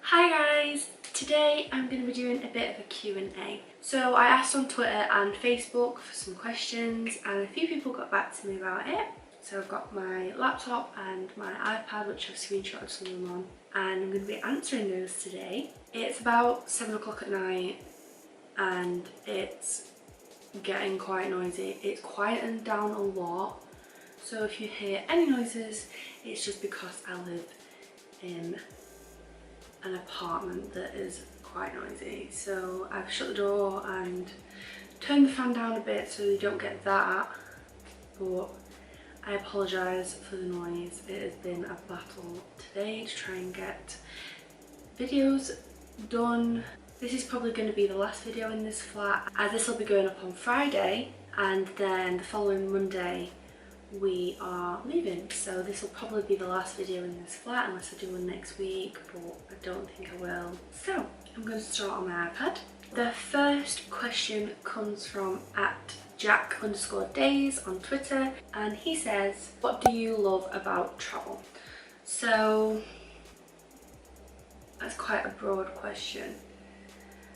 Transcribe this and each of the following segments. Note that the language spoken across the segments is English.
Hi guys! Today I'm going to be doing a bit of a Q&A. So I asked on Twitter and Facebook for some questions and a few people got back to me about it. So I've got my laptop and my iPad which I've screenshotted some of them on, and I'm going to be answering those today. It's about 7 o'clock at night and it's getting quite noisy. It's quietened down a lot, so if you hear any noises it's just because I live in an apartment that is quite noisy. So I've shut the door and turned the fan down a bit so you don't get that, but I apologise for the noise. It has been a battle today to try and get videos done. This is probably going to be the last video in this flat, as this will be going up on Friday and then the following Monday we are leaving, so this will probably be the last video in this flat unless I do one next week, but I don't think I will. So I'm going to start on my iPad. The first question comes from @Jack_days on Twitter, and he says, what do you love about travel? So that's quite a broad question.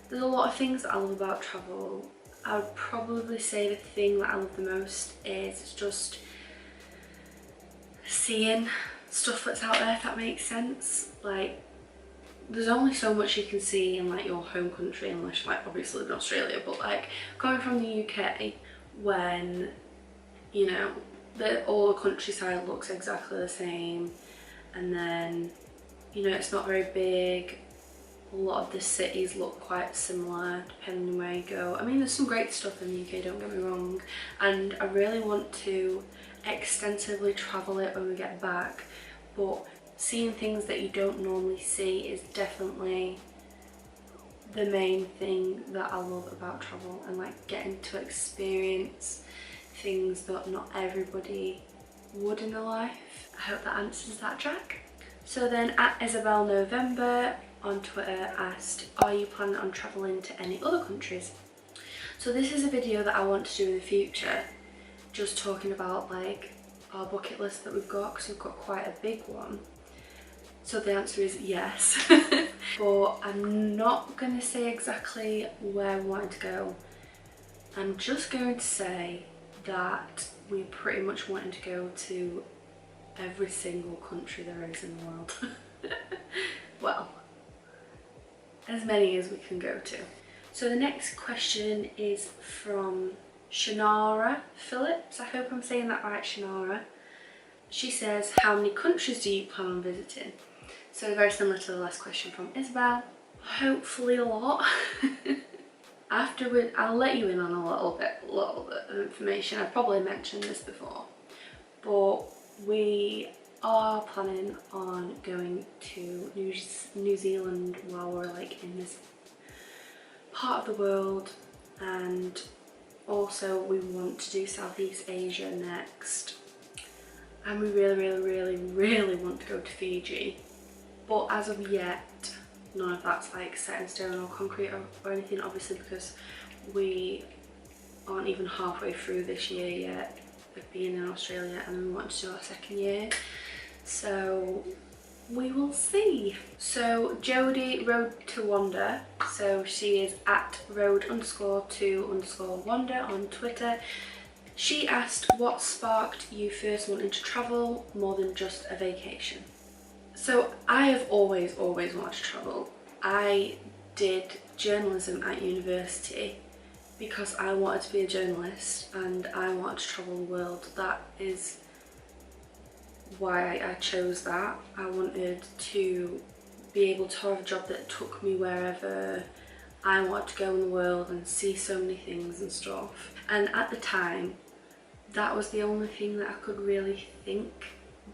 There's a lot of things that I love about travel. I would probably say the thing that I love the most is just seeing stuff that's out there, if that makes sense. Like, there's only so much you can see in like your home country unless you like obviously live in Australia, but like coming from the UK, when you know all the countryside looks exactly the same, and then you know it's not very big. A lot of the cities look quite similar depending on where you go. I mean, there's some great stuff in the UK, don't get me wrong, and I really want to extensively travel it when we get back, but seeing things that you don't normally see is definitely the main thing that I love about travel, and like getting to experience things that not everybody would in their life. I hope that answers that, Jack. So then @Isabel November on Twitter asked, are you planning on travelling to any other countries? So this is a video that I want to do in the future, just talking about like our bucket list that we've got, because we've got quite a big one. So the answer is yes. But I'm not going to say exactly where we want to go. I'm just going to say that we pretty much wanted to go to every single country there is in the world. Well, as many as we can go to. So the next question is from Shannara Phillips. I hope I'm saying that right, Shannara. She says, how many countries do you plan on visiting? So very similar to the last question from Isabel. Hopefully a lot. Afterward, I'll let you in on a little bit of information. I've probably mentioned this before, but we are planning on going to New Zealand while we're like in this part of the world, and also we want to do Southeast Asia next, and we really want to go to Fiji, but as of yet none of that's like set in stone or concrete or anything, obviously, because we aren't even halfway through this year yet of being in Australia, and we want to do our second year, so we will see. So Jodie Road to Wander, so she is @road_to_wander on Twitter. She asked, what sparked you first wanting to travel more than just a vacation? So I have always wanted to travel. I did journalism at university because I wanted to be a journalist and I wanted to travel the world. That is why I chose that. I wanted to be able to have a job that took me wherever I wanted to go in the world and see so many things and stuff. And at the time, that was the only thing that I could really think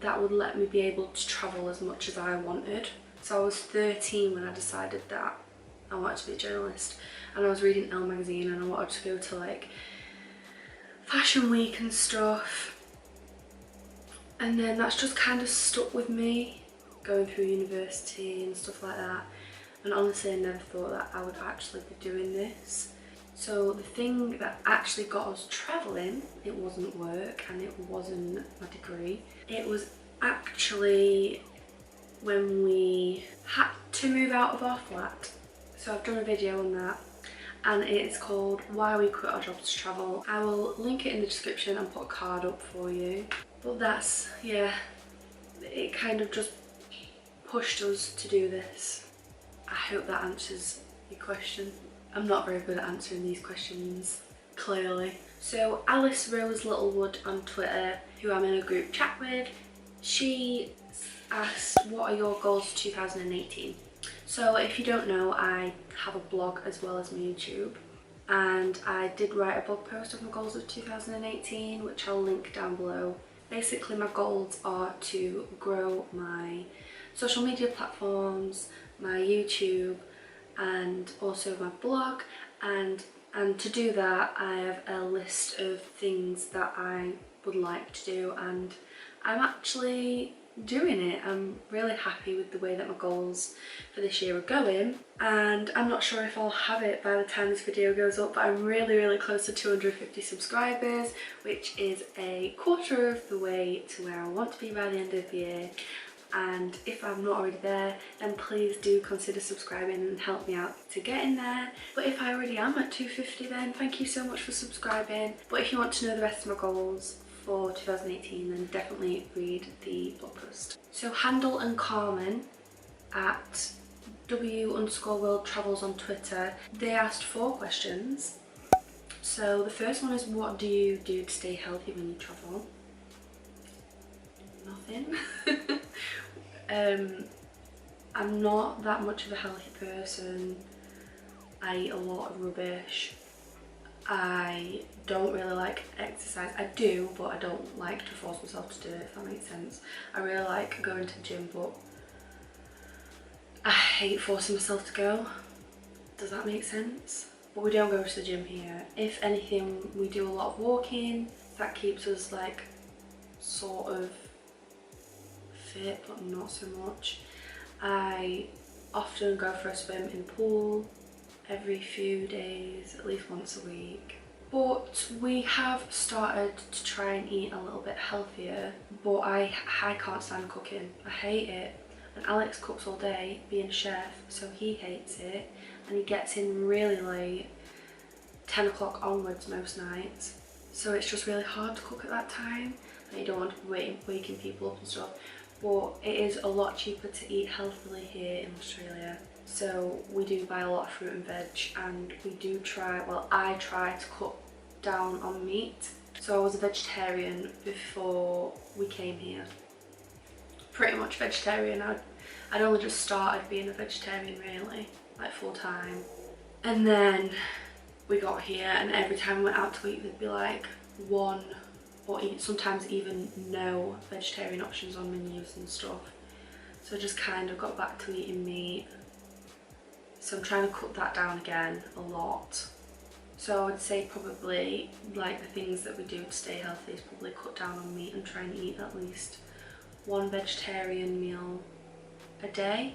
that would let me be able to travel as much as I wanted. So I was 13 when I decided that I wanted to be a journalist, and I was reading Elle magazine and I wanted to go to like Fashion Week and stuff. And then that's just kind of stuck with me, going through university and stuff like that. And honestly, I never thought that I would actually be doing this. So the thing that actually got us travelling, it wasn't work and it wasn't my degree. It was actually when we had to move out of our flat. So I've done a video on that, and it's called Why We Quit Our Jobs to Travel. I will link it in the description and put a card up for you. But that's, yeah, it kind of just pushed us to do this. I hope that answers your question. I'm not very good at answering these questions, clearly. So Alice Rose Littlewood on Twitter, who I'm in a group chat with, she asked, what are your goals for 2018? So if you don't know, I have a blog as well as my YouTube, and I did write a blog post of my goals of 2018, which I'll link down below. Basically my goals are to grow my social media platforms, my YouTube, and also my blog, and to do that I have a list of things that I would like to do, and I'm actually doing it. I'm really happy with the way that my goals for this year are going, and I'm not sure if I'll have it by the time this video goes up, but I'm really close to 250 subscribers, which is a quarter of the way to where I want to be by the end of the year. And if I'm not already there, then please do consider subscribing and help me out to get in there. But if I already am at 250, then thank you so much for subscribing. But if you want to know the rest of my goals for 2018, then definitely read the blog post. So Handel and Carmen at W_World Travels on Twitter, they asked 4 questions. So the first one is, what do you do to stay healthy when you travel? Nothing. I'm not that much of a healthy person. I eat a lot of rubbish. I don't really like exercise. I do, but I don't like to force myself to do it, if that makes sense. I really like going to the gym, but I hate forcing myself to go. Does that make sense? But we don't go to the gym here. If anything, we do a lot of walking. That keeps us like sort of fit, but not so much. I often go for a swim in the pool every few days, at least once a week. But we have started to try and eat a little bit healthier, but I can't stand cooking. I hate it. And Alex cooks all day, being a chef, so he hates it, and he gets in really late, 10 o'clock onwards most nights. So it's just really hard to cook at that time, and you don't want to be waking people up and stuff. But it is a lot cheaper to eat healthily here in Australia. So we do buy a lot of fruit and veg, and we do try, well, I try to cut down on meat. So I was a vegetarian before we came here. Pretty much vegetarian. I'd only just started being a vegetarian really, like full time. And then we got here, and every time we went out to eat there'd be like one or sometimes even no vegetarian options on menus and stuff. So I just kind of got back to eating meat. So I'm trying to cut that down again a lot. So I would say probably like the things that we do to stay healthy is probably cut down on meat and try and eat at least one vegetarian meal a day.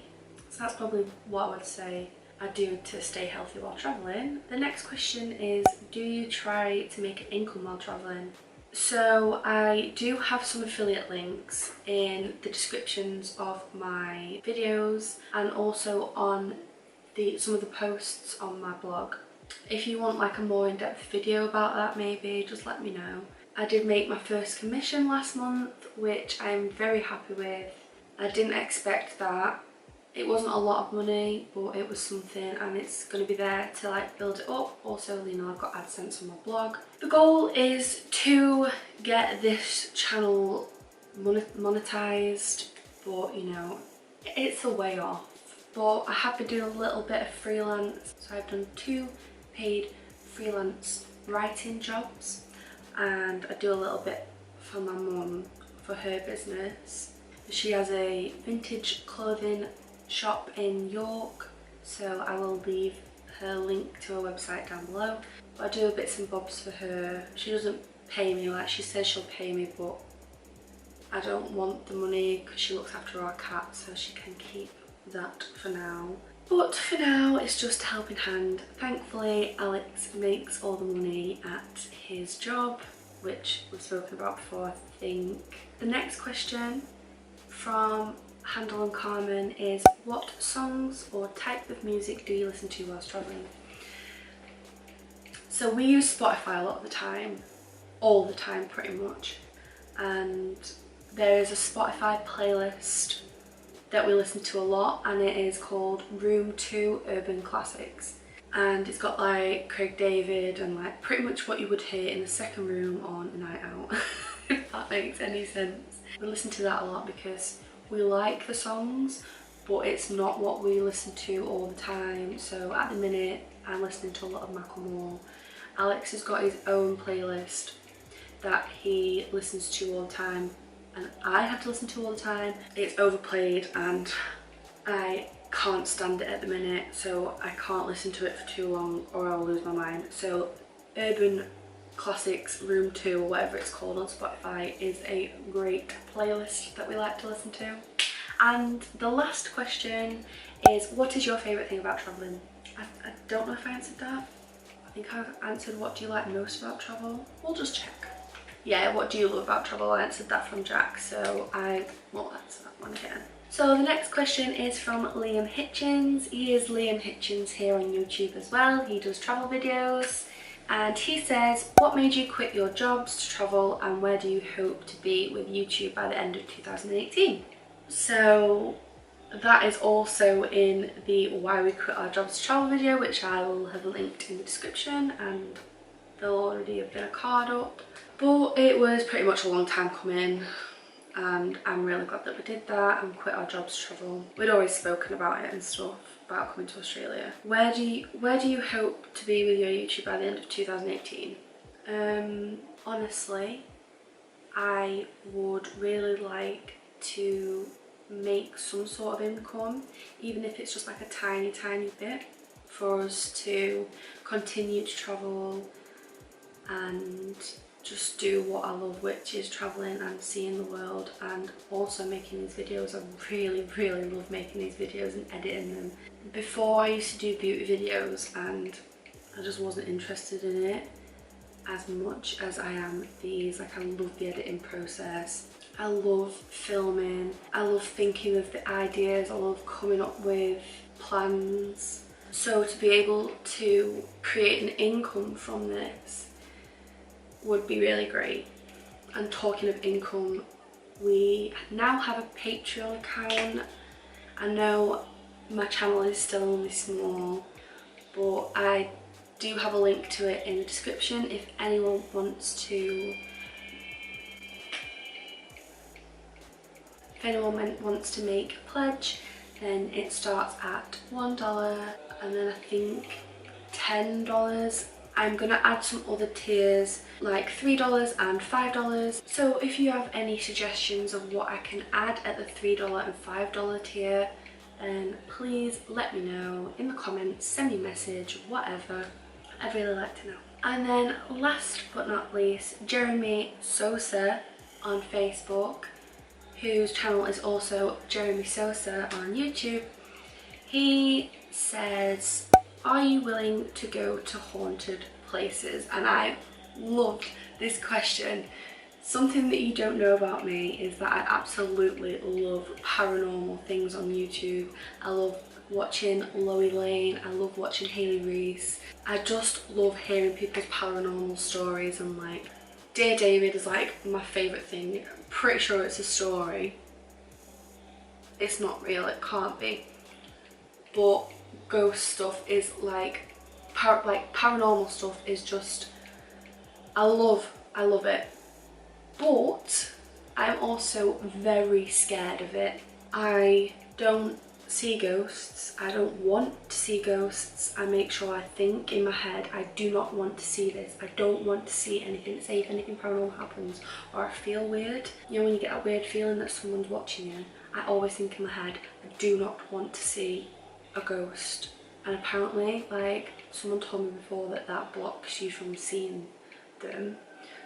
So that's probably what I would say I do to stay healthy while traveling. The next question is, do you try to make an income while traveling? So I do have some affiliate links in the descriptions of my videos and also on some of the posts on my blog. If you want like a more in-depth video about that, maybe just let me know. I did make my first commission last month, which I'm very happy with. I didn't expect that. It wasn't a lot of money, but it was something, and it's going to be there to like build it up. Also, you know, I've got AdSense on my blog. The goal is to get this channel monetized, but you know, it's a way off. But I have been doing a little bit of freelance. So I've done 2 paid freelance writing jobs, and I do a little bit for my mum for her business. She has a vintage clothing shop in York, so I will leave her link to her website down below. But I do bits and bobs for her. She doesn't pay me, like she says she'll pay me, but I don't want the money because she looks after our cat, so she can keep that for now. But for now it's just a helping hand. Thankfully Alex makes all the money at his job, which we've spoken about before I think. The next question from handle in common is, what songs or type of music do you listen to whilst travelling? So we use Spotify a lot of the time, all the time pretty much, and there is a Spotify playlist that we listen to a lot, and it is called Room 2 Urban Classics, and it's got like Craig David and like pretty much what you would hear in the second room on a night out, if that makes any sense. We listen to that a lot because we like the songs, but it's not what we listen to all the time. So at the minute I'm listening to a lot of Macklemore. Alex has got his own playlist that he listens to all the time and I have to listen to all the time. It's overplayed and I can't stand it at the minute, so I can't listen to it for too long or I'll lose my mind. So Urban Classics Room 2 or whatever it's called on Spotify is a great playlist that we like to listen to. And the last question is, what is your favourite thing about travelling? I don't know if I answered that. I think I've answered what do you like most about travel. We'll just check. Yeah, what do you love about travel? I answered that from Jack, so I won't answer that one again. So the next question is from Liam Hitchens. He is Liam Hitchens here on YouTube as well. He does travel videos. And he says, what made you quit your jobs to travel and where do you hope to be with YouTube by the end of 2018? So that is also in the why we quit our jobs to travel video, which I will have linked in the description, and there'll already have been a card up. But it was pretty much a long time coming and I'm really glad that we did that and quit our jobs to travel. We'd always spoken about it and stuff, about coming to Australia. Where do you hope to be with your YouTube by the end of 2018? Honestly, I would really like to make some sort of income, even if it's just like a tiny bit, for us to continue to travel and just do what I love, which is travelling and seeing the world and also making these videos. I really love making these videos and editing them. Before I used to do beauty videos and I just wasn't interested in it as much as I am these. Like, I love the editing process. I love filming. I love thinking of the ideas. I love coming up with plans. So to be able to create an income from this would be really great. And talking of income, we now have a Patreon account. I know my channel is still only small, but I do have a link to it in the description if anyone wants to make a pledge. Then it starts at $1 and then I think $10. I'm gonna add some other tiers like $3 and $5. So if you have any suggestions of what I can add at the $3 and $5 tier, then please let me know in the comments, send me a message, whatever. I'd really like to know. And then last but not least, Jeremy Sosa on Facebook, whose channel is also Jeremy Sosa on YouTube. He says, are you willing to go to haunted places? And I loved this question. Something that you don't know about me is that I absolutely love paranormal things on YouTube. I love watching Loie Lane, I love watching Hayley Reese. I just love hearing people's paranormal stories, and like Dear David is like my favourite thing. I'm pretty sure it's a story. It's not real, it can't be. But ghost stuff is like paranormal stuff is just, I love it. But I'm also very scared of it. I don't see ghosts. I don't want to see ghosts. I make sure I think in my head, I do not want to see this. I don't want to see anything. Say if anything paranormal happens or I feel weird, you know when you get a weird feeling that someone's watching you, I always think in my head, I do not want to see a ghost. And apparently, like, someone told me before that that blocks you from seeing them.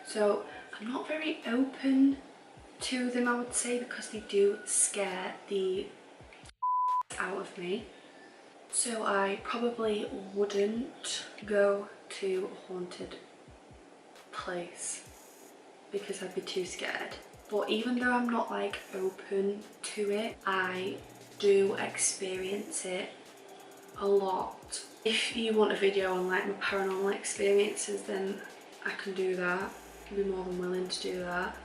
So I'm not very open to them, I would say, because they do scare the out of me. So I probably wouldn't go to a haunted place because I'd be too scared. but even though I'm not like open to it, I do experience it a lot. If you want a video on like my paranormal experiences, then I can do that. I'd be more than willing to do that,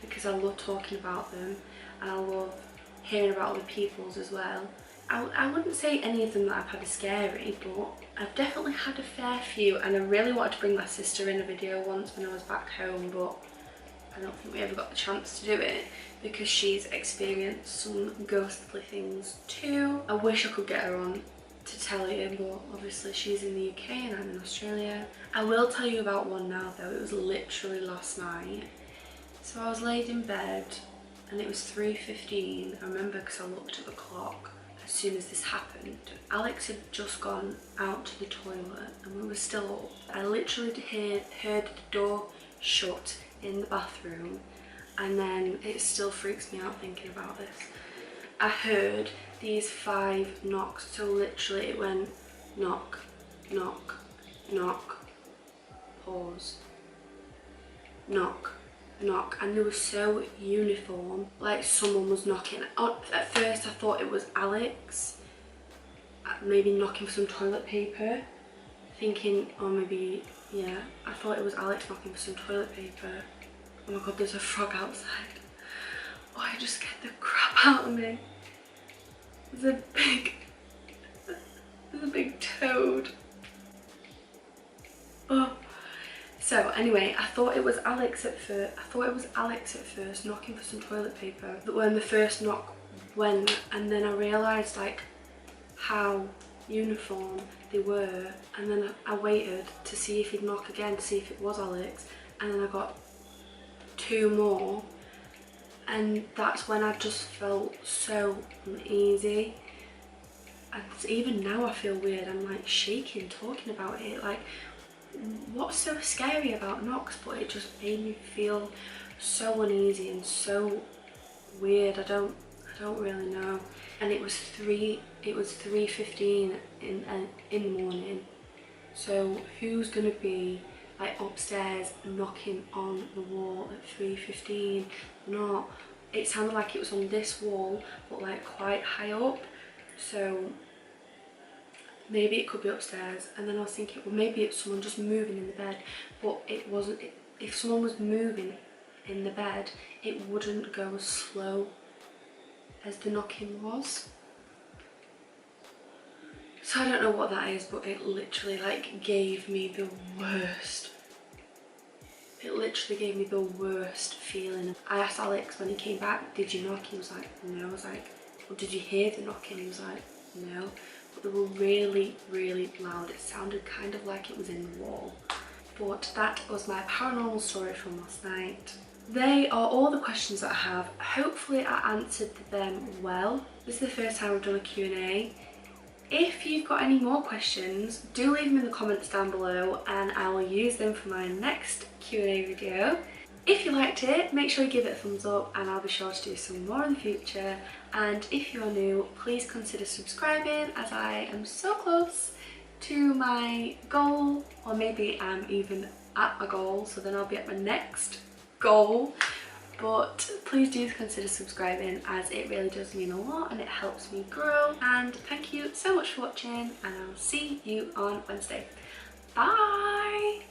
because I love talking about them and I love hearing about other people's as well. I wouldn't say any of them that I've had are scary, but I've definitely had a fair few, and I really wanted to bring my sister in a video once when I was back home, but I don't think we ever got the chance to do it because she's experienced some ghostly things too. I wish I could get her on to tell you, but obviously she's in the UK and I'm in Australia. I will tell you about one now though. It was literally last night. So I was laid in bed and it was 3:15. I remember because I looked at the clock as soon as this happened. Alex had just gone out to the toilet and we were still up. I literally heard the door shut in the bathroom, and then it still freaks me out thinking about this. I heard these 5 knocks, so literally it went knock, knock, knock, pause, knock, knock, and they were so uniform, like someone was knocking. At first I thought it was Alex, maybe knocking for some toilet paper, thinking, or maybe, yeah, I thought it was Alex knocking for some toilet paper. Oh my god, there's a frog outside. Oh, I just scared the crap out of me. There's a big toad. Oh. So anyway, I thought it was Alex at first knocking for some toilet paper. But when the first knock went, and then I realised like how uniform they were, and then I waited to see if he'd knock again to see if it was Alex, and then I got 2 more, and that's when I just felt so uneasy. And even now I feel weird. I'm like shaking talking about it. Like, what's so scary about knocks? But it just made me feel so uneasy and so weird. I don't really know. And it was 3:15 in the morning. So who's gonna be like upstairs knocking on the wall at 3:15? Not. It sounded like it was on this wall, but like quite high up. So maybe it could be upstairs. And then I was thinking, well, maybe it's someone just moving in the bed, but it wasn't. If someone was moving in the bed, it wouldn't go as slow as the knocking was. So I don't know what that is, but it literally like gave me the worst. It literally gave me the worst feeling. I asked Alex when he came back, did you knock? He was like, no. I was like, well, did you hear the knocking? He was like, no. But they were really, really loud. It sounded kind of like it was in the wall. But that was my paranormal story from last night. They are all the questions that I have. Hopefully I answered them well. This is the first time I've done a Q&A. If you've got any more questions, do leave them in the comments down below and I will use them for my next Q&A video. If you liked it, make sure you give it a thumbs up and I'll be sure to do some more in the future. And if you're new, please consider subscribing, as I am so close to my goal, or maybe I'm even at my goal, so then I'll be at my next goal. But please do consider subscribing, as it really does mean a lot and it helps me grow. And thank you so much for watching, and I'll see you on Wednesday. Bye!